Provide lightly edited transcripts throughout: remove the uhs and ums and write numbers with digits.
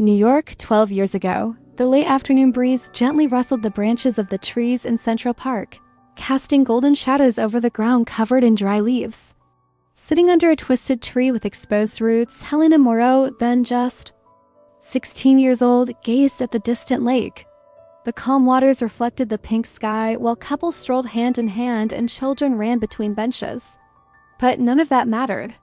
New York, 12 years ago. The late afternoon breeze gently rustled the branches of the trees in Central Park, casting golden shadows over the ground covered in dry leaves. Sitting under a twisted tree with exposed roots, Helena Moreau, then just 16 years old, gazed at the distant lake. The calm waters reflected the pink sky, while couples strolled hand in hand and children ran between benches. But none of that mattered.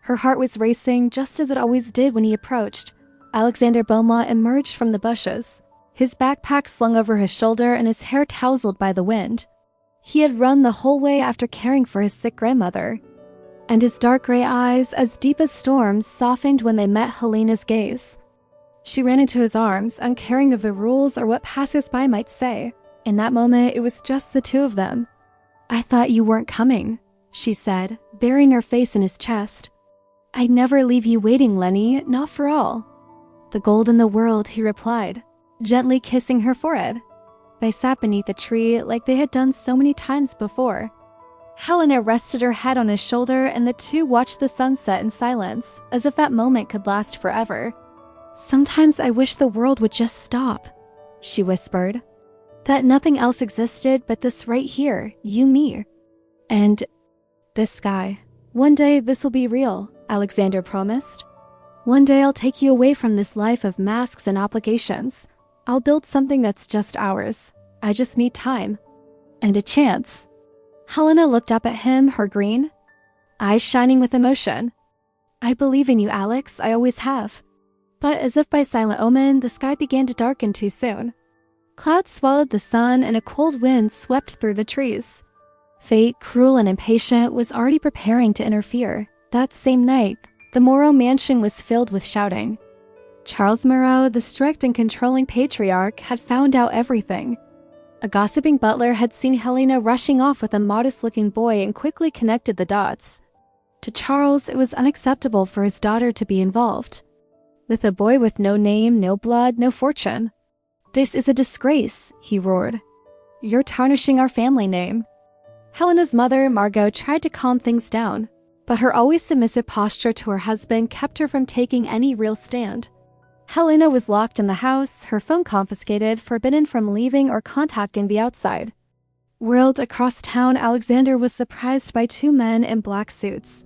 Her heart was racing just as it always did when he approached. Alexander Beaumont emerged from the bushes, his backpack slung over his shoulder and his hair tousled by the wind. He had run the whole way after caring for his sick grandmother, and his dark gray eyes, as deep as storms, softened when they met Helena's gaze. She ran into his arms, uncaring of the rules or what passers-by might say. In that moment, it was just the two of them. "I thought you weren't coming," she said, burying her face in his chest. "I'd never leave you waiting, Lenny, not for all." "The gold in the world," he replied, gently kissing her forehead. They sat beneath a tree like they had done so many times before. Helena rested her head on his shoulder, and the two watched the sunset in silence, as if that moment could last forever. "Sometimes I wish the world would just stop," she whispered. "That nothing else existed but this right here, you, me, and this sky. One day this will be real," Alexander promised. "One day I'll take you away from this life of masks and obligations. I'll build something that's just ours. I just need time. And a chance." Helena looked up at him, her green eyes shining with emotion. "I believe in you, Alex. I always have." But as if by silent omen, the sky began to darken too soon. Clouds swallowed the sun, and a cold wind swept through the trees. Fate, cruel and impatient, was already preparing to interfere. That same night, the Moreau mansion was filled with shouting. Charles Moreau, the strict and controlling patriarch, had found out everything. A gossiping butler had seen Helena rushing off with a modest-looking boy and quickly connected the dots. To Charles, it was unacceptable for his daughter to be involved. With a boy with no name, no blood, no fortune. "This is a disgrace," he roared. "You're tarnishing our family name." Helena's mother, Margot, tried to calm things down, but her always submissive posture to her husband kept her from taking any real stand. Helena was locked in the house, her phone confiscated, forbidden from leaving or contacting the outside. Whirled across town, Alexander was surprised by two men in black suits.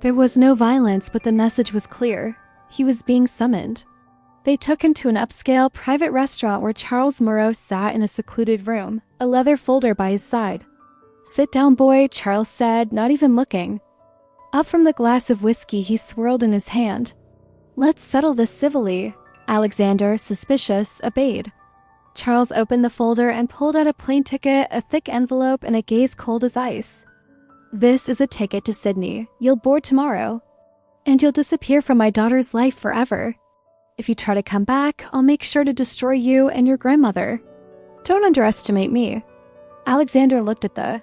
There was no violence, but the message was clear. He was being summoned. They took him to an upscale private restaurant where Charles Moreau sat in a secluded room, a leather folder by his side. "Sit down, boy," Charles said, not even looking. Up from the glass of whiskey he swirled in his hand. "Let's settle this civilly." Alexander, suspicious, obeyed. Charles opened the folder and pulled out a plane ticket, a thick envelope, and a gaze cold as ice. "This is a ticket to Sydney. You'll board tomorrow. And you'll disappear from my daughter's life forever. If you try to come back, I'll make sure to destroy you and your grandmother. Don't underestimate me." Alexander looked at the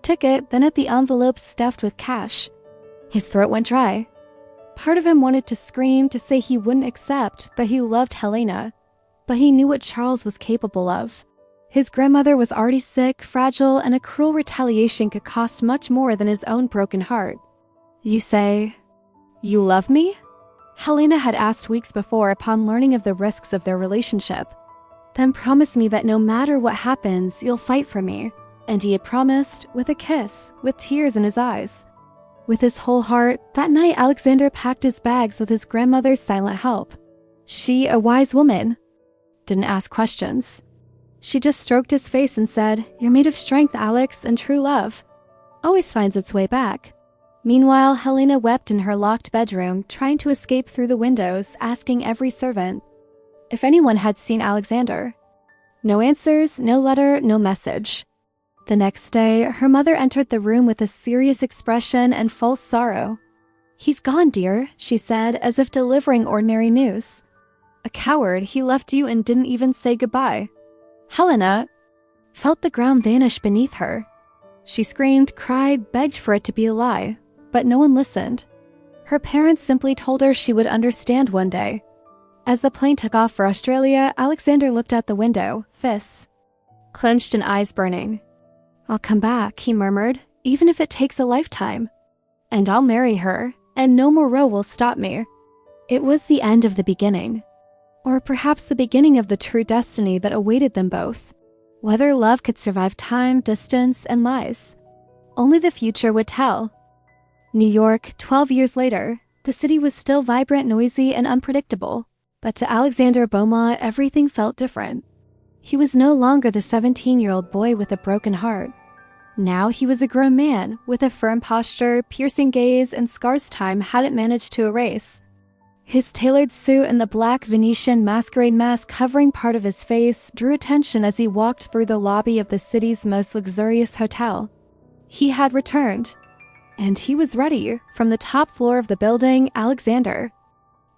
ticket, then at the envelope stuffed with cash. His throat went dry. Part of him wanted to scream, to say he wouldn't accept, that he loved Helena. But he knew what Charles was capable of. His grandmother was already sick, fragile, and a cruel retaliation could cost much more than his own broken heart. "You say, you love me?" Helena had asked weeks before upon learning of the risks of their relationship. "Then promise me that no matter what happens, you'll fight for me." And he had promised, with a kiss, with tears in his eyes. With his whole heart, that night Alexander packed his bags with his grandmother's silent help. She, a wise woman, didn't ask questions. She just stroked his face and said, "You're made of strength, Alex, and true love always finds its way back." Meanwhile, Helena wept in her locked bedroom, trying to escape through the windows, asking every servant if anyone had seen Alexander. No answers, no letter, no message. The next day, her mother entered the room with a serious expression and false sorrow. "He's gone, dear," she said, as if delivering ordinary news. "A coward, he left you and didn't even say goodbye." Helena felt the ground vanish beneath her. She screamed, cried, begged for it to be a lie, but no one listened. Her parents simply told her she would understand one day. As the plane took off for Australia, Alexander looked out the window, fists clenched and eyes burning. "I'll come back," he murmured, "even if it takes a lifetime. And I'll marry her, and no Moreau will stop me." It was the end of the beginning. Or perhaps the beginning of the true destiny that awaited them both. Whether love could survive time, distance, and lies. Only the future would tell. New York, 12 years later, the city was still vibrant, noisy, and unpredictable. But to Alexander Beaumont, everything felt different. He was no longer the 17-year-old boy with a broken heart. Now he was a grown man with a firm posture, piercing gaze, and scars time hadn't managed to erase. His tailored suit and the black Venetian masquerade mask covering part of his face drew attention as he walked through the lobby of the city's most luxurious hotel. He had returned, and he was ready. From the top floor of the building, Alexander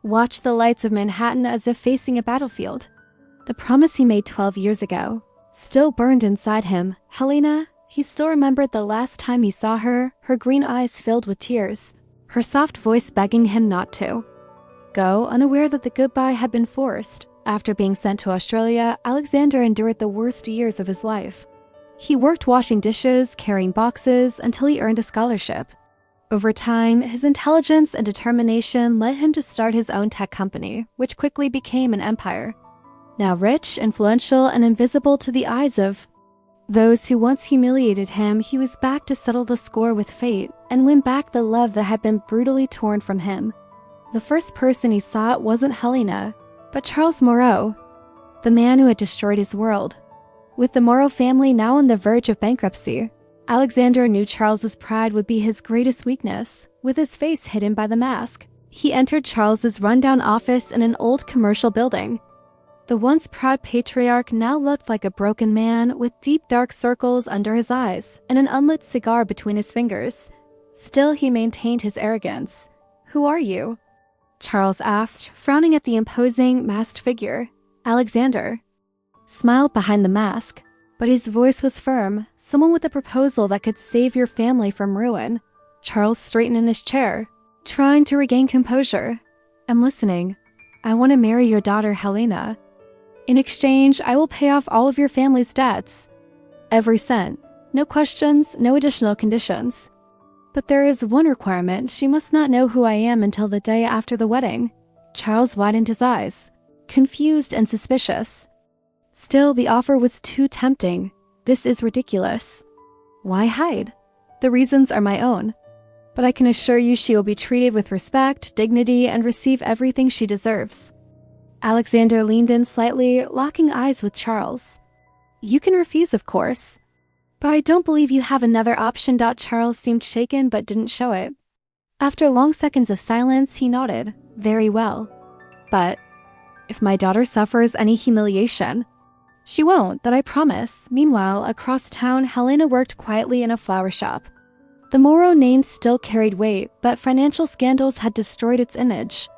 watched the lights of Manhattan as if facing a battlefield. The promise he made 12 years ago still burned inside him. Helena, he still remembered the last time he saw her, her green eyes filled with tears, her soft voice begging him not to go, unaware that the goodbye had been forced. After being sent to Australia, Alexander endured the worst years of his life. He worked washing dishes, carrying boxes, until he earned a scholarship. Over time, his intelligence and determination led him to start his own tech company, which quickly became an empire. Now rich, influential, and invisible to the eyes of those who once humiliated him, he was back to settle the score with fate and win back the love that had been brutally torn from him. The first person he sought wasn't Helena, but Charles Moreau, the man who had destroyed his world. With the Moreau family now on the verge of bankruptcy, Alexander knew Charles's pride would be his greatest weakness. With his face hidden by the mask, he entered Charles's rundown office in an old commercial building. The once proud patriarch now looked like a broken man with deep dark circles under his eyes and an unlit cigar between his fingers. Still, he maintained his arrogance. "Who are you?" Charles asked, frowning at the imposing, masked figure. Alexander smiled behind the mask, but his voice was firm. "Someone with a proposal that could save your family from ruin." Charles straightened in his chair, trying to regain composure. "I'm listening. I want to marry your daughter, Helena. In exchange, I will pay off all of your family's debts. Every cent. No questions, no additional conditions. But there is one requirement. She must not know who I am until the day after the wedding." Charles widened his eyes, confused and suspicious. Still, the offer was too tempting. "This is ridiculous." "Why hide? The reasons are my own. But I can assure you she will be treated with respect, dignity, and receive everything she deserves." Alexander leaned in slightly, locking eyes with Charles. "You can refuse, of course. But I don't believe you have another option." Charles seemed shaken but didn't show it. After long seconds of silence, he nodded. "Very well. But if my daughter suffers any humiliation—" "She won't, that I promise." Meanwhile, across town, Helena worked quietly in a flower shop. The Moreau name still carried weight, but financial scandals had destroyed its image.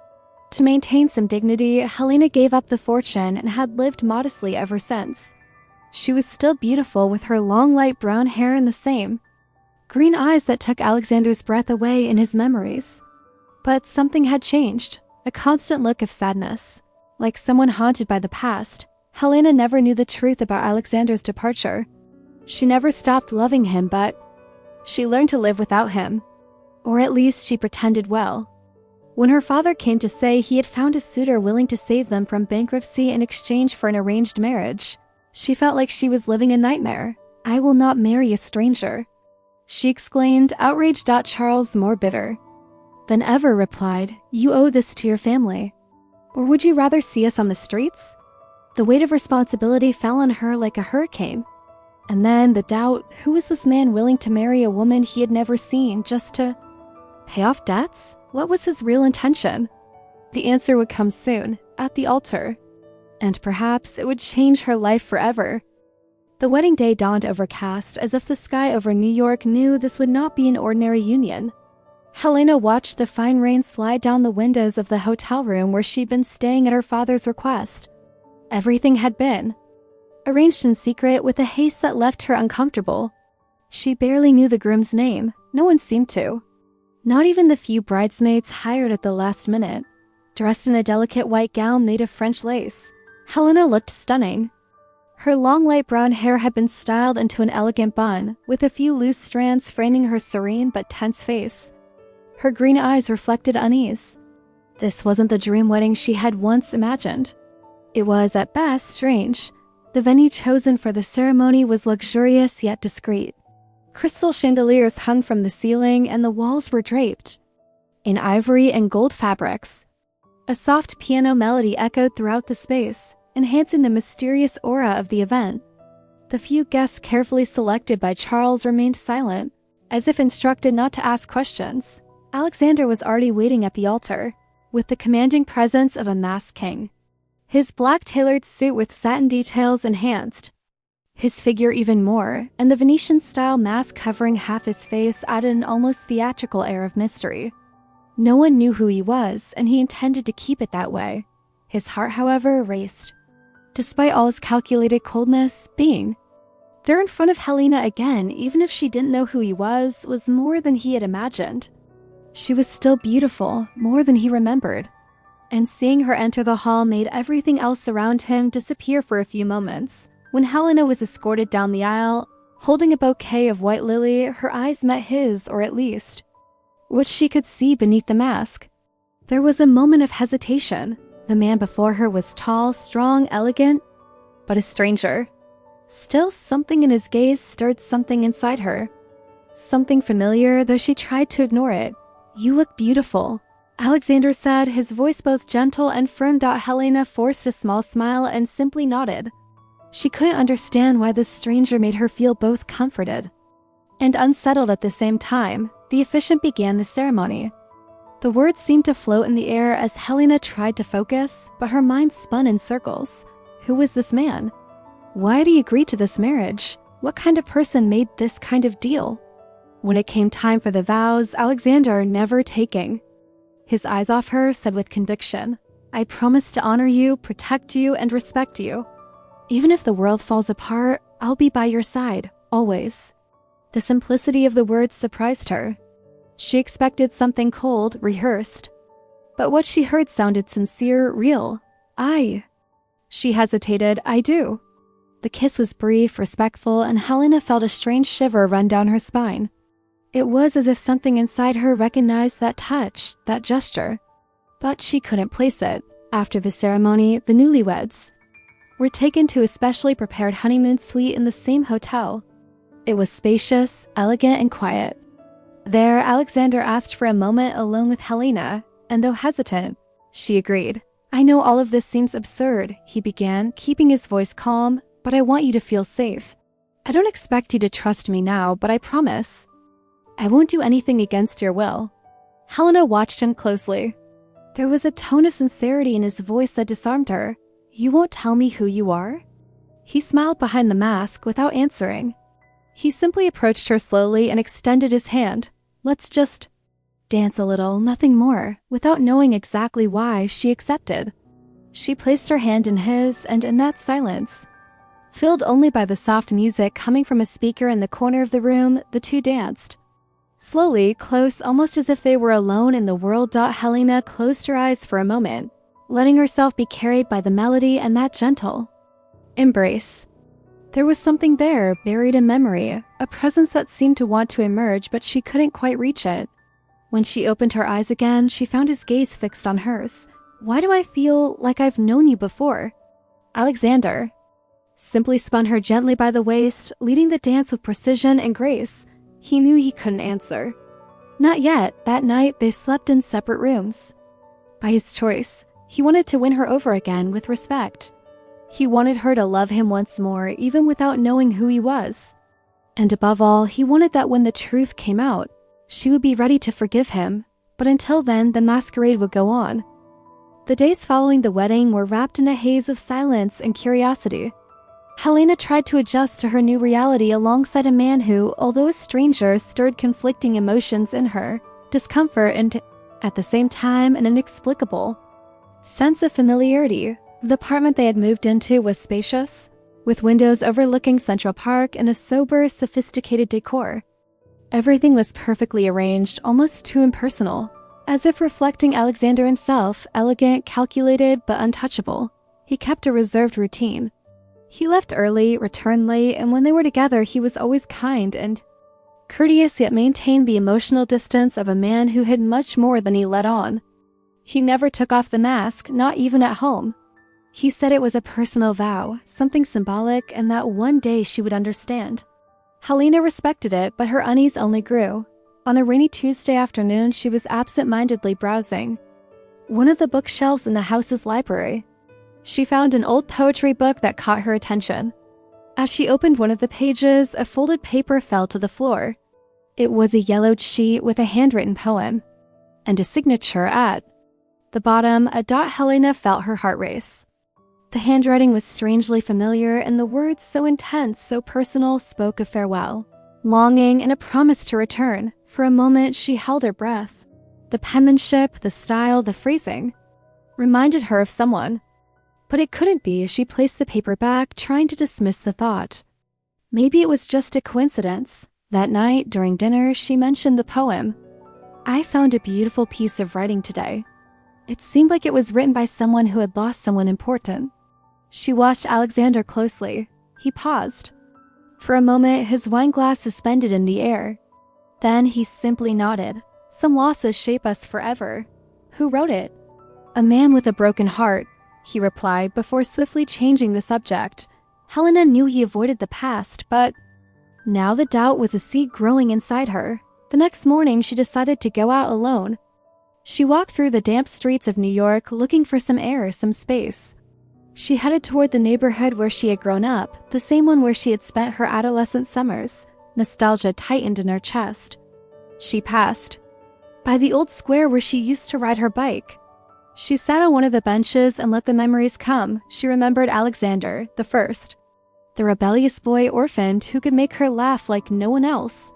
To maintain some dignity, Helena gave up the fortune and had lived modestly ever since. She was still beautiful with her long light brown hair and the same green eyes that took Alexander's breath away in his memories. But something had changed, a constant look of sadness. Like someone haunted by the past, Helena never knew the truth about Alexander's departure. She never stopped loving him, but she learned to live without him. Or at least she pretended well. When her father came to say he had found a suitor willing to save them from bankruptcy in exchange for an arranged marriage, she felt like she was living a nightmare. "I will not marry a stranger," she exclaimed, outraged. Charles, more bitter than ever, replied, "You owe this to your family. Or would you rather see us on the streets?" The weight of responsibility fell on her like a hurricane. And then the doubt, who was this man willing to marry a woman he had never seen just to pay off debts? What was his real intention? The answer would come soon, at the altar. And perhaps it would change her life forever. The wedding day dawned overcast, as if the sky over New York knew this would not be an ordinary union. Helena watched the fine rain slide down the windows of the hotel room where she'd been staying at her father's request. Everything had been arranged in secret with a haste that left her uncomfortable. She barely knew the groom's name. No one seemed to. Not even the few bridesmaids hired at the last minute. Dressed in a delicate white gown made of French lace, Helena looked stunning. Her long light brown hair had been styled into an elegant bun, with a few loose strands framing her serene but tense face. Her green eyes reflected unease. This wasn't the dream wedding she had once imagined. It was, at best, strange. The venue chosen for the ceremony was luxurious yet discreet. Crystal chandeliers hung from the ceiling, and the walls were draped in ivory and gold fabrics. A soft piano melody echoed throughout the space, enhancing the mysterious aura of the event. The few guests carefully selected by Charles remained silent, as if instructed not to ask questions. Alexander was already waiting at the altar, with the commanding presence of a masked king. His black tailored suit with satin details enhanced his figure even more, and the Venetian-style mask covering half his face added an almost theatrical air of mystery. No one knew who he was, and he intended to keep it that way. His heart, however, raced. Despite all his calculated coldness, being there in front of Helena again, even if she didn't know who he was more than he had imagined. She was still beautiful, more than he remembered. And seeing her enter the hall made everything else around him disappear for a few moments. When Helena was escorted down the aisle, holding a bouquet of white lily, her eyes met his, or at least what she could see beneath the mask. There was a moment of hesitation. The man before her was tall, strong, elegant, but a stranger. Still, something in his gaze stirred something inside her. Something familiar, though she tried to ignore it. "You look beautiful," Alexander said, his voice both gentle and firm. Helena forced a small smile and simply nodded. She couldn't understand why this stranger made her feel both comforted and unsettled at the same time. The officiant began the ceremony. The words seemed to float in the air as Helena tried to focus, but her mind spun in circles. Who was this man? Why had he agreed to this marriage? What kind of person made this kind of deal? When it came time for the vows, Alexander, never taking his eyes off her, said with conviction, "I promise to honor you, protect you, and respect you. Even if the world falls apart, I'll be by your side, always." The simplicity of the words surprised her. She expected something cold, rehearsed. But what she heard sounded sincere, real. She hesitated. "I do." The kiss was brief, respectful, and Helena felt a strange shiver run down her spine. It was as if something inside her recognized that touch, that gesture. But she couldn't place it. After the ceremony, the newlyweds were taken to a specially prepared honeymoon suite in the same hotel. It was spacious, elegant, and quiet. There, Alexander asked for a moment alone with Helena, and though hesitant, she agreed. "I know all of this seems absurd," he began, keeping his voice calm, "but I want you to feel safe. I don't expect you to trust me now, but I promise I won't do anything against your will." Helena watched him closely. There was a tone of sincerity in his voice that disarmed her. "You won't tell me who you are?" He smiled behind the mask without answering. He simply approached her slowly and extended his hand. "Let's just dance a little, nothing more." Without knowing exactly why, she accepted. She placed her hand in his, and in that silence, filled only by the soft music coming from a speaker in the corner of the room, the two danced. Slowly, close, almost as if they were alone in the world. Helena closed her eyes for a moment, letting herself be carried by the melody and that gentle embrace. There was something there, buried in memory, a presence that seemed to want to emerge, but she couldn't quite reach it. When she opened her eyes again, she found his gaze fixed on hers. "Why do I feel like I've known you before?" Alexander simply spun her gently by the waist, leading the dance with precision and grace. He knew he couldn't answer. Not yet. That night, they slept in separate rooms. By his choice, he wanted to win her over again with respect. He wanted her to love him once more, even without knowing who he was. And above all, he wanted that when the truth came out, she would be ready to forgive him. But until then, the masquerade would go on. The days following the wedding were wrapped in a haze of silence and curiosity. Helena tried to adjust to her new reality alongside a man who, although a stranger, stirred conflicting emotions in her, discomfort and, at the same time, an inexplicable sense of familiarity. The apartment they had moved into was spacious, with windows overlooking Central Park and a sober, sophisticated decor. Everything was perfectly arranged, almost too impersonal, as if reflecting Alexander himself, elegant, calculated, but untouchable. He kept a reserved routine. He left early, returned late, and when they were together, he was always kind and courteous, yet maintained the emotional distance of a man who hid much more than he let on. He never took off the mask, not even at home. He said it was a personal vow, something symbolic, and that one day she would understand. Helena respected it, but her unease only grew. On a rainy Tuesday afternoon, she was absent-mindedly browsing one of the bookshelves in the house's library. She found an old poetry book that caught her attention. As she opened one of the pages, a folded paper fell to the floor. It was a yellowed sheet with a handwritten poem, and a signature at the bottom. Helena felt her heart race. The handwriting was strangely familiar, and the words, so intense, so personal, spoke of farewell, longing, and a promise to return. For a moment, she held her breath. The penmanship, the style, the phrasing reminded her of someone. But it couldn't be. She placed the paper back, trying to dismiss the thought. Maybe it was just a coincidence. That night, during dinner, she mentioned the poem. I found a beautiful piece of writing today. It seemed like it was written by someone who had lost someone important. She watched Alexander closely. He paused. For a moment, his wine glass suspended in the air. Then he simply nodded. Some losses shape us forever. Who wrote it? A man with a broken heart, he replied before swiftly changing the subject. Helena knew he avoided the past, but now the doubt was a seed growing inside her. The next morning, she decided to go out alone. She walked through the damp streets of New York, looking for some air, some space. She headed toward the neighborhood where she had grown up, the same one where she had spent her adolescent summers. Nostalgia tightened in her chest. She passed by the old square where she used to ride her bike. She sat on one of the benches and let the memories come. She remembered Alexander, the first, the rebellious boy orphaned who could make her laugh like no one else.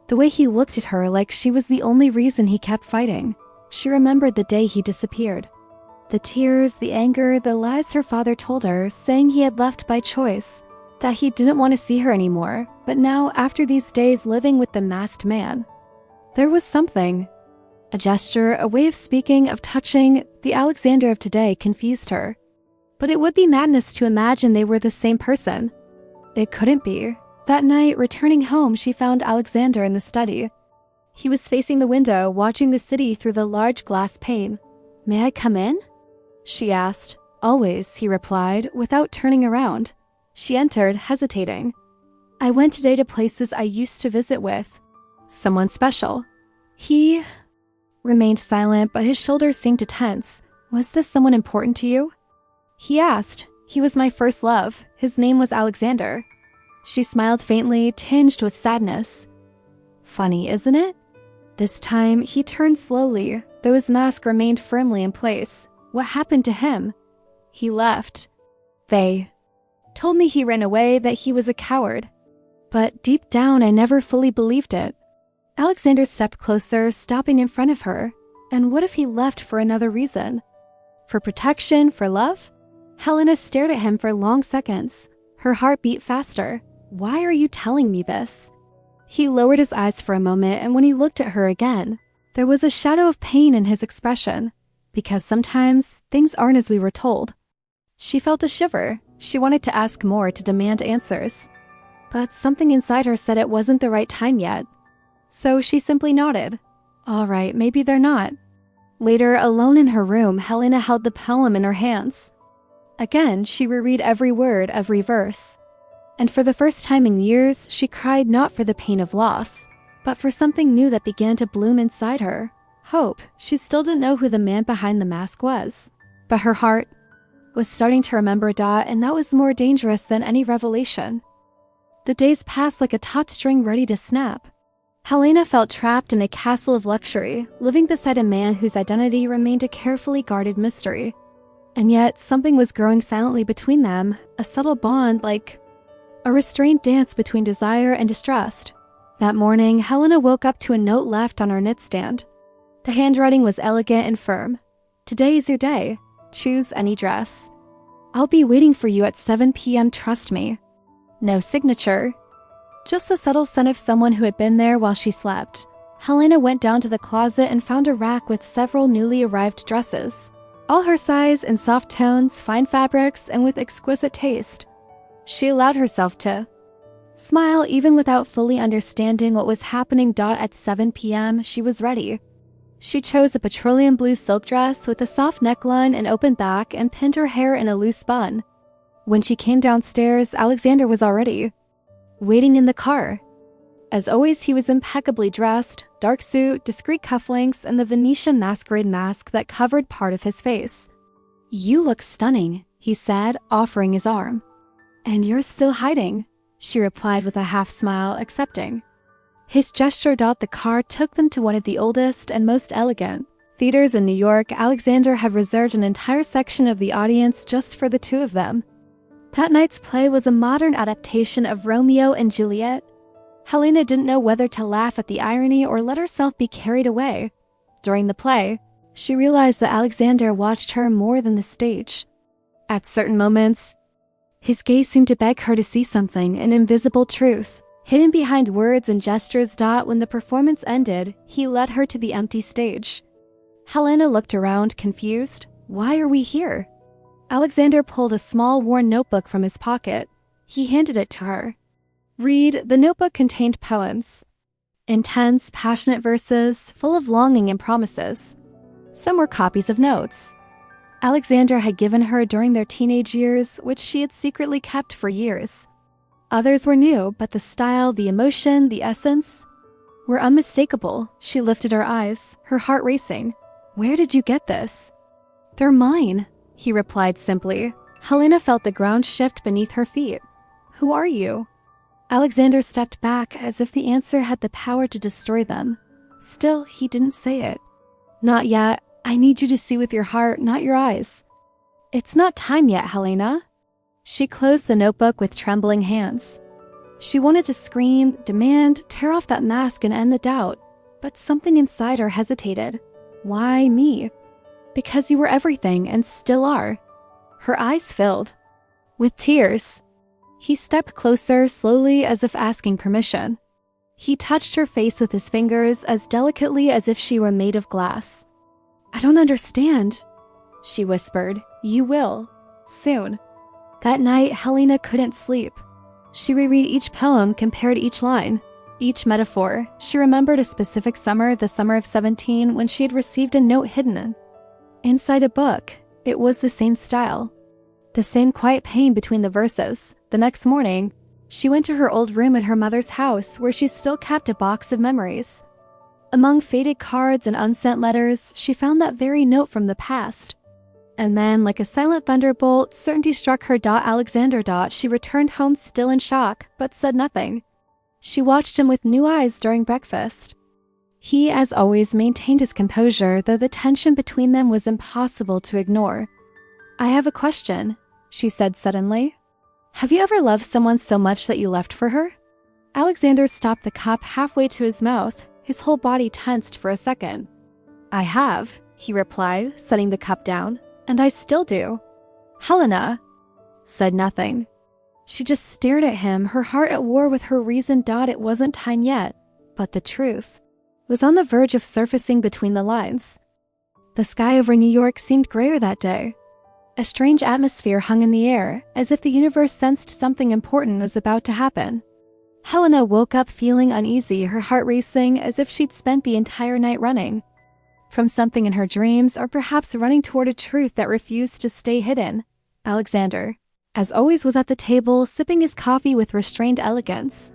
The way he looked at her like she was the only reason he kept fighting. She remembered the day he disappeared. The tears, the anger, the lies her father told her, saying he had left by choice, that he didn't want to see her anymore. But now, after these days living with the masked man, there was something. A gesture, a way of speaking, of touching. The Alexander of today confused her. But it would be madness to imagine they were the same person. It couldn't be. That night, returning home, she found Alexander in the study. He was facing the window, watching the city through the large glass pane. May I come in? She asked. Always, he replied, without turning around. She entered, hesitating. I went today to places I used to visit with someone special. He remained silent, but his shoulders seemed to tense. Was this someone important to you? He asked. He was my first love. His name was Alexander. She smiled faintly, tinged with sadness. Funny, isn't it? This time, he turned slowly, though his mask remained firmly in place. What happened to him? He left. They told me he ran away, that he was a coward. But deep down, I never fully believed it. Alexander stepped closer, stopping in front of her. And what if he left for another reason? For protection, for love? Helena stared at him for long seconds. Her heart beat faster. Why are you telling me this? He lowered his eyes for a moment, and when he looked at her again, there was a shadow of pain in his expression. Because sometimes, things aren't as we were told. She felt a shiver. She wanted to ask more, to demand answers. But something inside her said it wasn't the right time yet. So she simply nodded. All right, maybe they're not. Later, alone in her room, Helena held the poem in her hands. Again, she reread every word, every verse. And for the first time in years, she cried not for the pain of loss, but for something new that began to bloom inside her. Hope. She still didn't know who the man behind the mask was. But her heart was starting to remember Dot, and that was more dangerous than any revelation. The days passed like a taut string ready to snap. Helena felt trapped in a castle of luxury, living beside a man whose identity remained a carefully guarded mystery. And yet, something was growing silently between them, a subtle bond like a restrained dance between desire and distrust. That morning, Helena woke up to a note left on her nightstand. The handwriting was elegant and firm. Today is your day. Choose any dress. I'll be waiting for you at 7 p.m., trust me. No signature. Just the subtle scent of someone who had been there while she slept. Helena went down to the closet and found a rack with several newly arrived dresses. All her size, in soft tones, fine fabrics, and with exquisite taste. She allowed herself to smile even without fully understanding what was happening. At 7 p.m., she was ready. She chose a petroleum blue silk dress with a soft neckline and open back and pinned her hair in a loose bun. When she came downstairs, Alexander was already waiting in the car. As always, he was impeccably dressed, dark suit, discreet cufflinks, and the Venetian masquerade mask that covered part of his face. "You look stunning," he said, offering his arm. "And you're still hiding," she replied with a half smile, accepting. His gesture. The car took them to one of the oldest and most elegant theaters in New York. Alexander had reserved an entire section of the audience just for the two of them. That night's play was a modern adaptation of Romeo and Juliet. Helena didn't know whether to laugh at the irony or let herself be carried away. During the play, she realized that Alexander watched her more than the stage. At certain moments, his gaze seemed to beg her to see something, an invisible truth, hidden behind words and gestures. When the performance ended, he led her to the empty stage. Helena looked around, confused. "Why are we here?" Alexander pulled a small, worn notebook from his pocket. He handed it to her. "Read." The notebook contained poems. Intense, passionate verses, full of longing and promises. Some were copies of notes Alexander had given her during their teenage years, which she had secretly kept for years. Others were new, but the style, the emotion, the essence were unmistakable. She lifted her eyes, her heart racing. "Where did you get this?" "They're mine," he replied simply. Helena felt the ground shift beneath her feet. "Who are you?" Alexander stepped back as if the answer had the power to destroy them. Still, he didn't say it. "Not yet. I need you to see with your heart, not your eyes." "It's not time yet, Helena." She closed the notebook with trembling hands. She wanted to scream, demand, tear off that mask and end the doubt, but something inside her hesitated. "Why me?" "Because you were everything and still are." Her eyes filled with tears. He stepped closer, slowly, as if asking permission. He touched her face with his fingers as delicately as if she were made of glass. "I don't understand," she whispered. "You will. Soon." That night, Helena couldn't sleep. She reread each poem, compared each line, each metaphor. She remembered a specific summer, the summer of 17, when she had received a note hidden inside a book. It was the same style, the same quiet pain between the verses. The next morning, she went to her old room at her mother's house, where she still kept a box of memories. Among faded cards and unsent letters, she found that very note from the past. And then, like a silent thunderbolt, certainty struck her. Alexander. She returned home still in shock, but said nothing. She watched him with new eyes during breakfast. He, as always, maintained his composure, though the tension between them was impossible to ignore. "I have a question," she said suddenly. "Have you ever loved someone so much that you left for her?" Alexander stopped the cup halfway to his mouth, his whole body tensed for a second. "I have," he replied, setting the cup down, "and I still do." Helena said nothing. She just stared at him, her heart at war with her reason. It wasn't time yet, but the truth was on the verge of surfacing between the lines. The sky over New York seemed grayer that day. A strange atmosphere hung in the air, as if the universe sensed something important was about to happen. Helena woke up feeling uneasy, her heart racing, as if she'd spent the entire night running from something in her dreams, or perhaps running toward a truth that refused to stay hidden. Alexander, as always, was at the table, sipping his coffee with restrained elegance.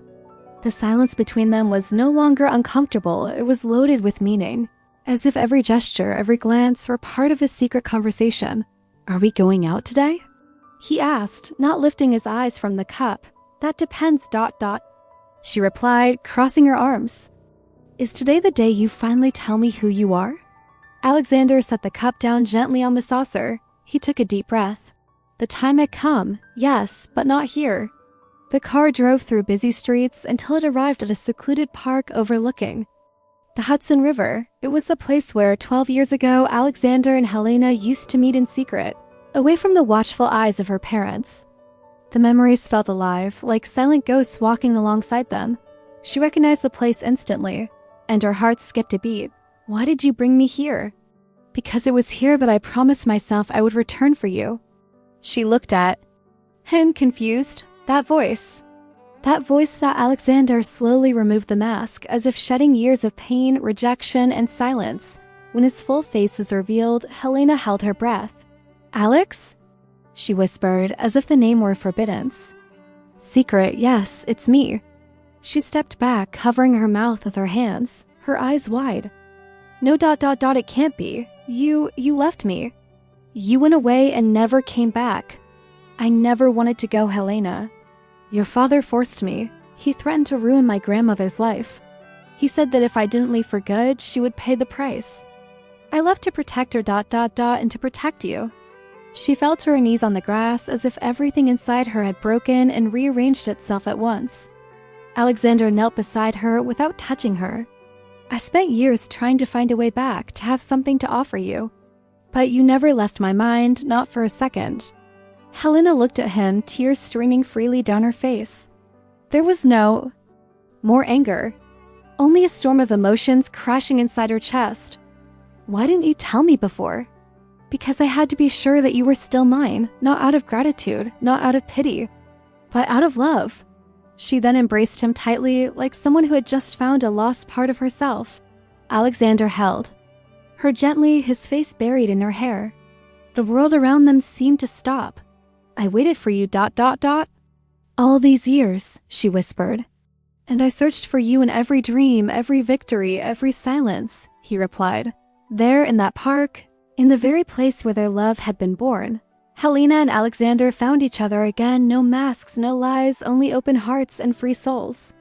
The silence between them was no longer uncomfortable, it was loaded with meaning, as if every gesture, every glance were part of a secret conversation. "Are we going out today?" he asked, not lifting his eyes from the cup. "That depends. She replied, crossing her arms. "Is today the day you finally tell me who you are?" Alexander set the cup down gently on the saucer. He took a deep breath. The time had come, yes, but not here. The car drove through busy streets until it arrived at a secluded park overlooking the Hudson River. It was the place where, 12 years ago, Alexander and Helena used to meet in secret, away from the watchful eyes of her parents. The memories felt alive, like silent ghosts walking alongside them. She recognized the place instantly, and her heart skipped a beat. "Why did you bring me here?" "Because it was here that I promised myself I would return for you." She looked at him, confused. That voice. Alexander slowly removed the mask, as if shedding years of pain, rejection, and silence. When his full face was revealed, Helena held her breath. "Alex?" she whispered, as if the name were forbidden. "Secret, yes, it's me." She stepped back, covering her mouth with her hands, her eyes wide. "No, it can't be. You left me. You went away and never came back. I never wanted to go, Helena. Your father forced me. He threatened to ruin my grandmother's life. He said that if I didn't leave for good, she would pay the price. I left to protect her, and to protect you." She fell to her knees on the grass as if everything inside her had broken and rearranged itself at once. Alexander knelt beside her without touching her. "I spent years trying to find a way back, to have something to offer you. But you never left my mind, not for a second." Helena looked at him, tears streaming freely down her face. There was no more anger, only a storm of emotions crashing inside her chest. "Why didn't you tell me before?" "Because I had to be sure that you were still mine, not out of gratitude, not out of pity, but out of love." She then embraced him tightly, like someone who had just found a lost part of herself. Alexander held her gently, his face buried in her hair. The world around them seemed to stop. "I waited for you, all these years," she whispered. "And I searched for you in every dream, every victory, every silence," he replied. There in that park, in the very place where their love had been born, Helena and Alexander found each other again, no masks, no lies, only open hearts and free souls.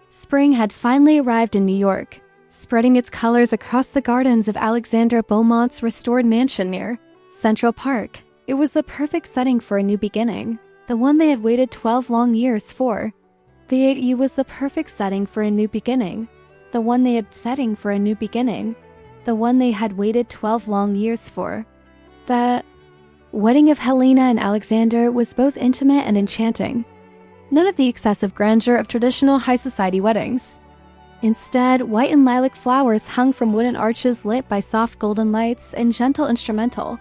Spring had finally arrived in New York, spreading its colors across the gardens of Alexander Beaumont's restored mansion near Central Park. It was the perfect setting for a new beginning, the one they had waited 12 long years for. The 8U was the perfect setting for a new beginning, the one they had setting for a new beginning, the one they had waited 12 long years for. The wedding of Helena and Alexander was both intimate and enchanting. None of the excessive grandeur of traditional high society weddings. Instead, white and lilac flowers hung from wooden arches lit by soft golden lights and gentle instrumental.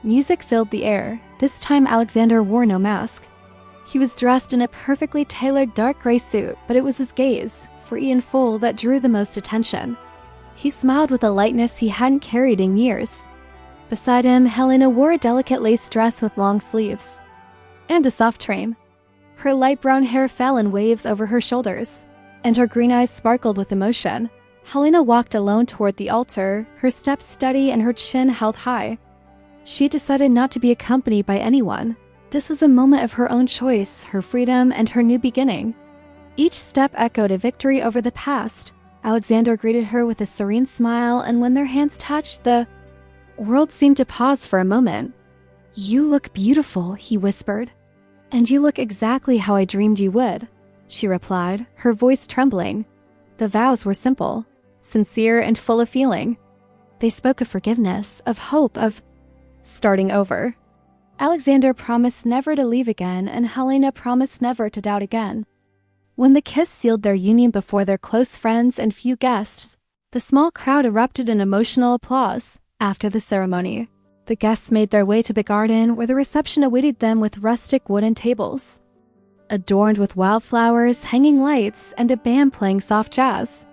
Music filled the air. This time Alexander wore no mask. He was dressed in a perfectly tailored dark gray suit, but it was his gaze, free and full, that drew the most attention. He smiled with a lightness he hadn't carried in years. Beside him, Helena wore a delicate lace dress with long sleeves and a soft train. Her light brown hair fell in waves over her shoulders, and her green eyes sparkled with emotion. Helena walked alone toward the altar, her steps steady and her chin held high. She decided not to be accompanied by anyone. This was a moment of her own choice, her freedom, and her new beginning. Each step echoed a victory over the past. Alexander greeted her with a serene smile, and when their hands touched, the world seemed to pause for a moment. "You look beautiful," he whispered. "And you look exactly how I dreamed you would," she replied, her voice trembling. The vows were simple, sincere, and full of feeling. They spoke of forgiveness, of hope, of starting over. Alexander promised never to leave again, and Helena promised never to doubt again. When the kiss sealed their union before their close friends and few guests, the small crowd erupted in emotional applause. After the ceremony, the guests made their way to the garden where the reception awaited them with rustic wooden tables, adorned with wildflowers, hanging lights, and a band playing soft jazz.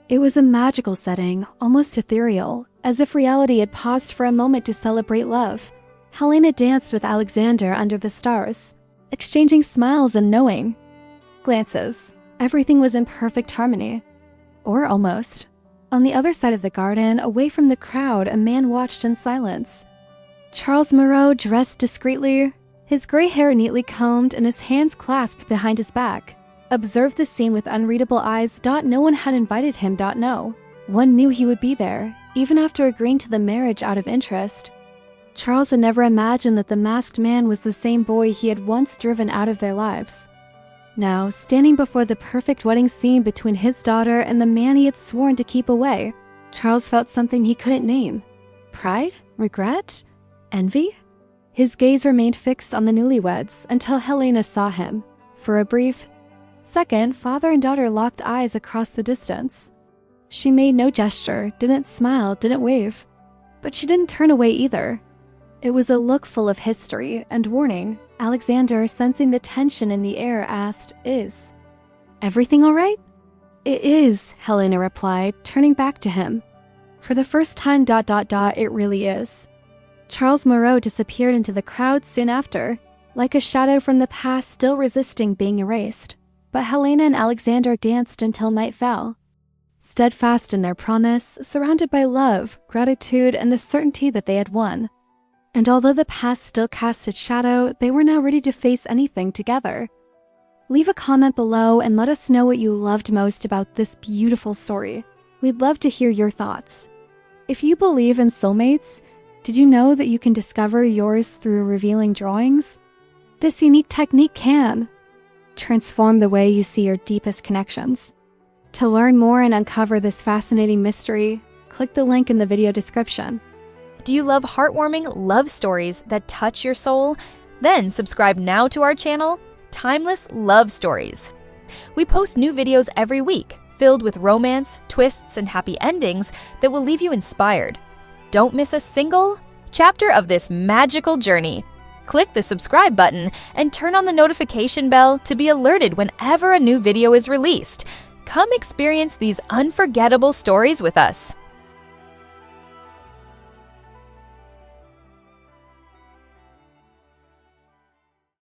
It was a magical setting, almost ethereal, as if reality had paused for a moment to celebrate love. Helena danced with Alexander under the stars, exchanging smiles and knowing glances. Everything was in perfect harmony. Or almost. On the other side of the garden, away from the crowd, a man watched in silence. Charles Moreau, dressed discreetly, his gray hair neatly combed and his hands clasped behind his back, observed the scene with unreadable eyes. No one had invited him. No. One knew he would be there, even after agreeing to the marriage out of interest. Charles had never imagined that the masked man was the same boy he had once driven out of their lives. Now, standing before the perfect wedding scene between his daughter and the man he had sworn to keep away, Charles felt something he couldn't name. Pride? Regret? Envy? His gaze remained fixed on the newlyweds until Helena saw him. For a brief second, father and daughter locked eyes across the distance. She made no gesture, didn't smile, didn't wave. But she didn't turn away either. It was a look full of history and warning. Alexander, sensing the tension in the air, asked, "Is everything all right?" "It is," Helena replied, turning back to him. For the first time, it really is. Charles Moreau disappeared into the crowd soon after, like a shadow from the past still resisting being erased. But Helena and Alexander danced until night fell, steadfast in their promise, surrounded by love, gratitude, and the certainty that they had won. And although the past still cast its shadow, they were now ready to face anything together. Leave a comment below and let us know what you loved most about this beautiful story. We'd love to hear your thoughts. If you believe in soulmates, did you know that you can discover yours through revealing drawings? This unique technique can transform the way you see your deepest connections. To learn more and uncover this fascinating mystery, click the link in the video description. Do you love heartwarming love stories that touch your soul? Then subscribe now to our channel, Timeless Love Stories. We post new videos every week, filled with romance, twists, and happy endings that will leave you inspired. Don't miss a single chapter of this magical journey. Click the subscribe button and turn on the notification bell to be alerted whenever a new video is released. Come experience these unforgettable stories with us.